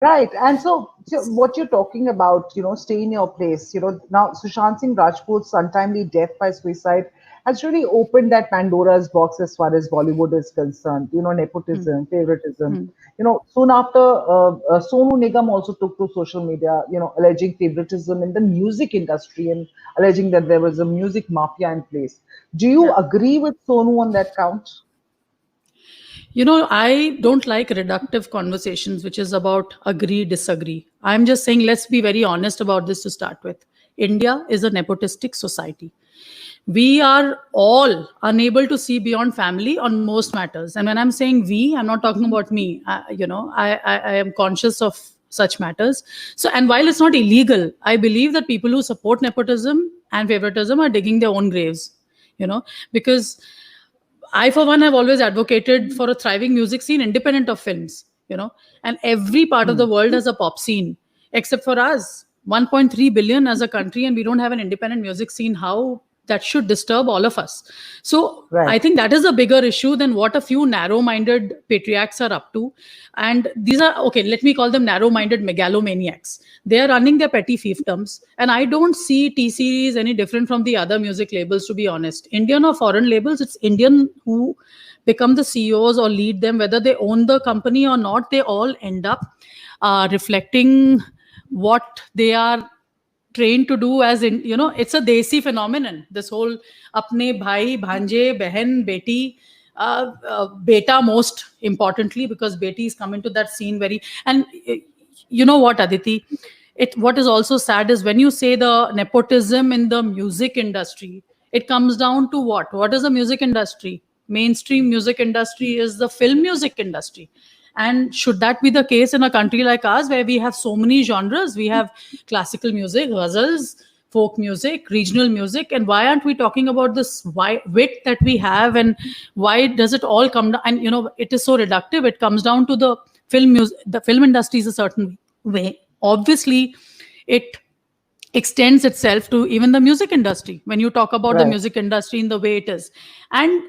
Right. And so what you're talking about, stay in your place. Now Sushant Singh Rajput's untimely death by suicide has really opened that Pandora's box as far as Bollywood is concerned. Hmm. Nepotism, favoritism. Hmm. Soon after, Sonu Nigam also took to social media, alleging favoritism in the music industry and alleging that there was a music mafia in place. Do you Yeah. agree with Sonu on that count? I don't like reductive conversations, which is about agree, disagree. I'm just saying, let's be very honest about this to start with. India is a nepotistic society. We are all unable to see beyond family on most matters. And when I'm saying we, I'm not talking about me. I am conscious of such matters. So, and while it's not illegal, I believe that people who support nepotism and favoritism are digging their own graves, because I, for one, have always advocated for a thriving music scene independent of films, and every part of Hmm. the world has a pop scene except for us. 1.3 billion as a country, and we don't have an independent music scene. How that should disturb all of us. So Right. I think that is a bigger issue than what a few narrow minded patriarchs are up to. And these are, okay, let me call them narrow minded megalomaniacs. They are running their petty fiefdoms. And I don't see T Series any different from the other music labels, to be honest. Indian or foreign labels, it's Indian who become the CEOs or lead them, whether they own the company or not, they all end up reflecting what they are trained to do. As in, it's a desi phenomenon, this whole apne bhai bhanje behan beti, beta most importantly, because beti is coming to that scene very. And you know what, Aditi, what is also sad is when you say the nepotism in the music industry, it comes down to what is the music industry? Mainstream music industry is the film music industry. And should that be the case in a country like ours, where we have so many genres? We have classical music, ghazals, folk music, regional music, and why aren't we talking about this wit that we have? And why does it all come down? And it is so reductive. It comes down to the film music. The film industry is a certain way. Obviously, it extends itself to even the music industry when you talk about the Right. music industry in the way it is. And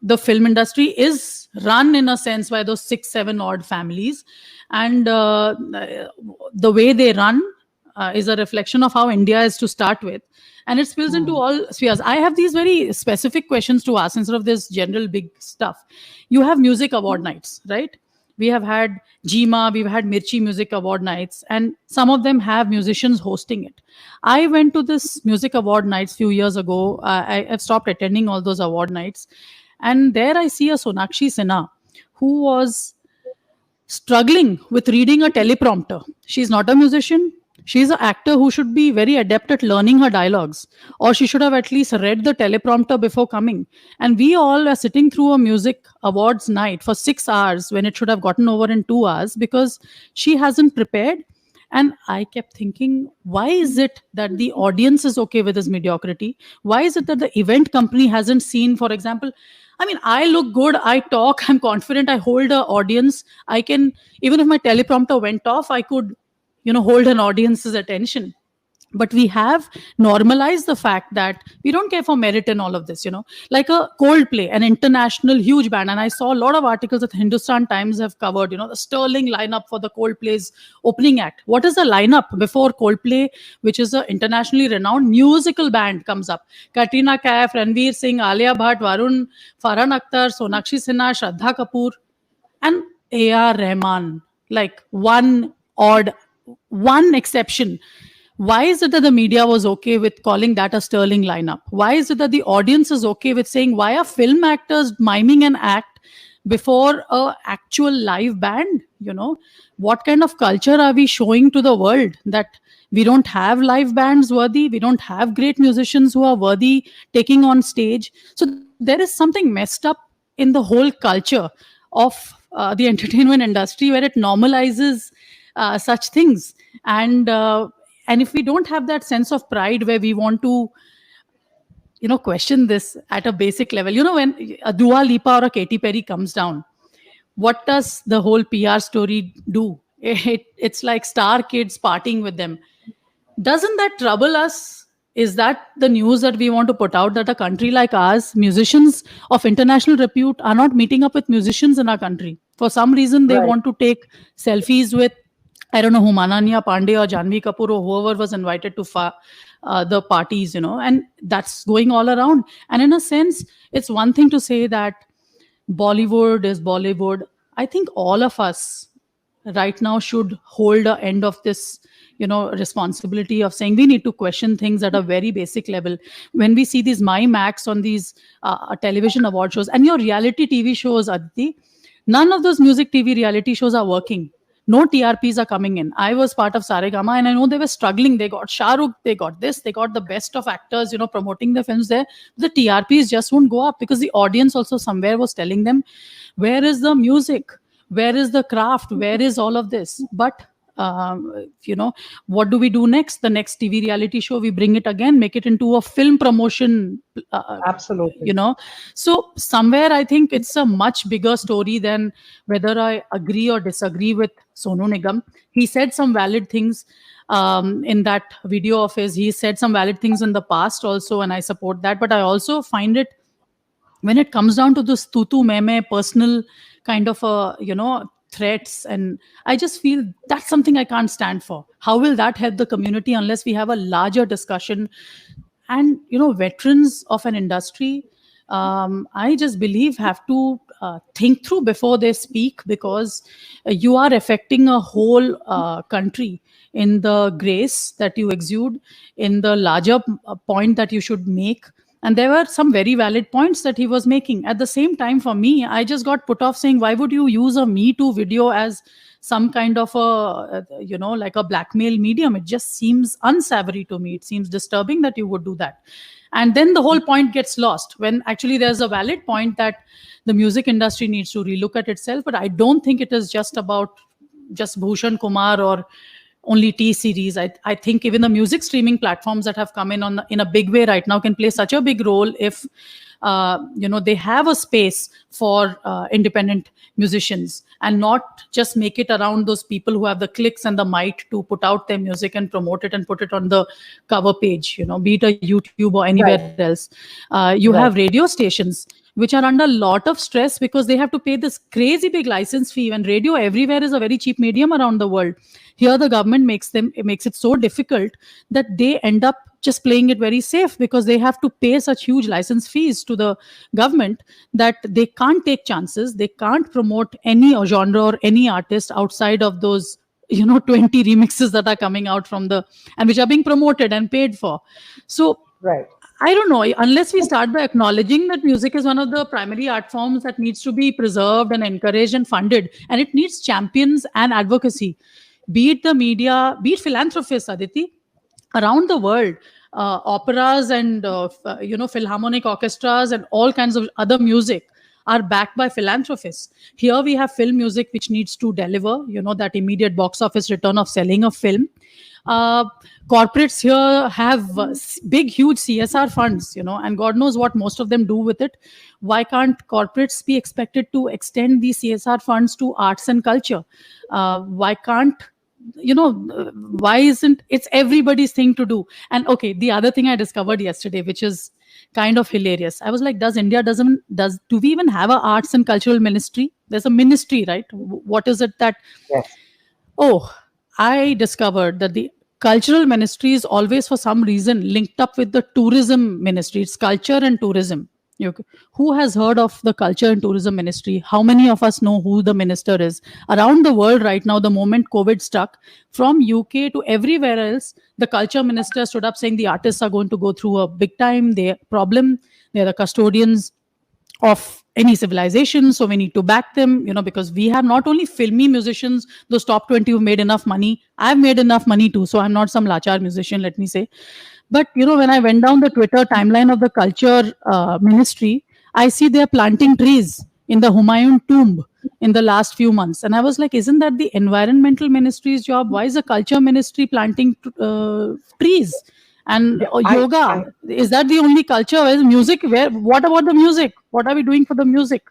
the film industry is run in a sense by those 6 7 odd families. And the way they run is a reflection of how India is to start with, and it spills into Hmm. all spheres. I have these very specific questions to ask instead of this general big stuff. You have music award nights, right? We have had Jima, we've had Mirchi Music Award nights, and some of them have musicians hosting it. I went to this music award nights few years ago. I've stopped attending all those award nights, and there I see a Sonakshi Sinha who was struggling with reading a teleprompter. She's not a musician. She's an actor who should be very adept at learning her dialogues, or she should have at least read the teleprompter before coming. And we all are sitting through a music awards night for 6 hours when it should have gotten over in 2 hours because she hasn't prepared. And I kept thinking, why is it that the audience is okay with this mediocrity? Why is it that the event company hasn't seen, for example, I mean, I look good, I talk, I'm confident, I hold an audience. I can, even if my teleprompter went off, I could, hold an audience's attention. But we have normalized the fact that we don't care for merit and all of this, like a Coldplay, an international huge band. And I saw a lot of articles that Hindustan Times have covered, the sterling lineup for the Coldplay's opening act. What is the lineup before Coldplay, which is an internationally renowned musical band, comes up? Katrina Kaif, Ranveer Singh, Alia Bhatt, Varun, Farhan Akhtar, Sonakshi Sinha, Shraddha Kapoor, and A.R. Rahman, like one exception. Why is it that the media was okay with calling that a sterling lineup? Why is it that the audience is okay with saying, why are film actors miming an act before a actual live band? What kind of culture are we showing to the world, that we don't have live bands worthy, we don't have great musicians who are worthy taking on stage? So there is something messed up in the whole culture of the entertainment industry, where it normalizes such things. And if we don't have that sense of pride where we want to question this at a basic level, when a Dua Lipa or a Katy Perry comes down, what does the whole PR story do? It's like star kids partying with them. Doesn't that trouble us? Is that the news that we want to put out, that a country like ours, musicians of international repute are not meeting up with musicians in our country? For some reason, they Right. want to take selfies with I don't know who, Mananya Pandey or Janvi Kapoor or whoever was invited to the parties, and that's going all around. And in a sense, it's one thing to say that Bollywood is Bollywood. I think all of us right now should hold a end of this, responsibility of saying we need to question things at a very basic level. When we see these mime acts on these television award shows and your reality TV shows, Aditi, none of those music TV reality shows are working. No TRPs are coming in. I was part of Saregama and I know they were struggling. They got Shah Rukh, they got this, they got the best of actors, promoting the films there. The TRPs just won't go up because the audience also somewhere was telling them, where is the music? Where is the craft? Where is all of this? But what do we do next? The next TV reality show, we bring it again, make it into a film promotion. Absolutely. So somewhere I think it's a much bigger story than whether I agree or disagree with Sonu Nigam. He said some valid things in that video of his. He said some valid things in the past also, and I support that. But I also find it, when it comes down to this tutu meme personal kind of threats, and I just feel that's something I can't stand for. How will that help the community unless we have a larger discussion? And veterans of an industry, I just believe have to think through before they speak, because you are affecting a whole country in the grace that you exude, in the larger point that you should make. And there were some very valid points that he was making. At the same time, for me, I just got put off saying, why would you use a Me Too video as some kind of like a blackmail medium? It just seems unsavory to me. It seems disturbing that you would do that. And then the whole point gets lost when actually there's a valid point that the music industry needs to relook at itself. But I don't think it is just about just Bhushan Kumar or only T series. I think even the music streaming platforms that have come in a big way right now can play such a big role if they have a space for independent musicians, and not just make it around those people who have the clicks and the might to put out their music and promote it and put it on the cover page, be it a YouTube or anywhere else. You have radio stations which are under a lot of stress because they have to pay this crazy big license fee, when radio everywhere is a very cheap medium around the world. Here the government makes it so difficult that they end up just playing it very safe, because they have to pay such huge license fees to the government that they can't take chances. They can't promote any genre or any artist outside of those 20 remixes that are coming out and which are being promoted and paid for. So right. I don't know, unless we start by acknowledging that music is one of the primary art forms that needs to be preserved and encouraged and funded, and it needs champions and advocacy, be it the media, be it philanthropists, Aditi, around the world. Operas and philharmonic orchestras and all kinds of other music are backed by philanthropists. Here we have film music which needs to deliver, that immediate box office return of selling a film. Corporates here have big, huge CSR funds, and God knows what most of them do with it. Why can't corporates be expected to extend these CSR funds to arts and culture? Why can't why isn't it's everybody's thing to do? And okay, the other thing I discovered yesterday, which is kind of hilarious, I was like, do we even have a arts and cultural ministry? There's a ministry, right? What is it that Yes. Oh, I discovered that the cultural ministry is always, for some reason, linked up with the tourism ministry. It's culture and tourism. Who has heard of the culture and tourism ministry? How many of us know who the minister is? Around the world right now, the moment COVID struck, from UK to everywhere else, the culture minister stood up saying the artists are going to go through a big time. They're the custodians of any civilization, so we need to back them, because we have not only filmy musicians, those top 20 who made enough money. I've made enough money too, so I'm not some lachar musician, let me say. But when I went down the Twitter timeline of the culture ministry, I see they're planting trees in the Humayun tomb in the last few months, and I was like, isn't that the environmental ministry's job? Why is the culture ministry planting trees? And yoga, is that the only culture? Where's music? What about the music? What are we doing for the music?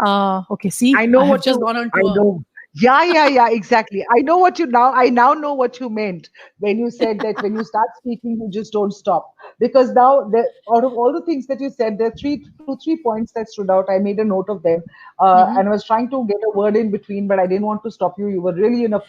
Okay, see, I know have just gone on to I know. Yeah, exactly. I now know what you meant when you said that when you start speaking, you just don't stop. Because now, out of all the things that you said, there are three points that stood out. I made a note of them, and I was trying to get a word in between, but I didn't want to stop you. You were really in a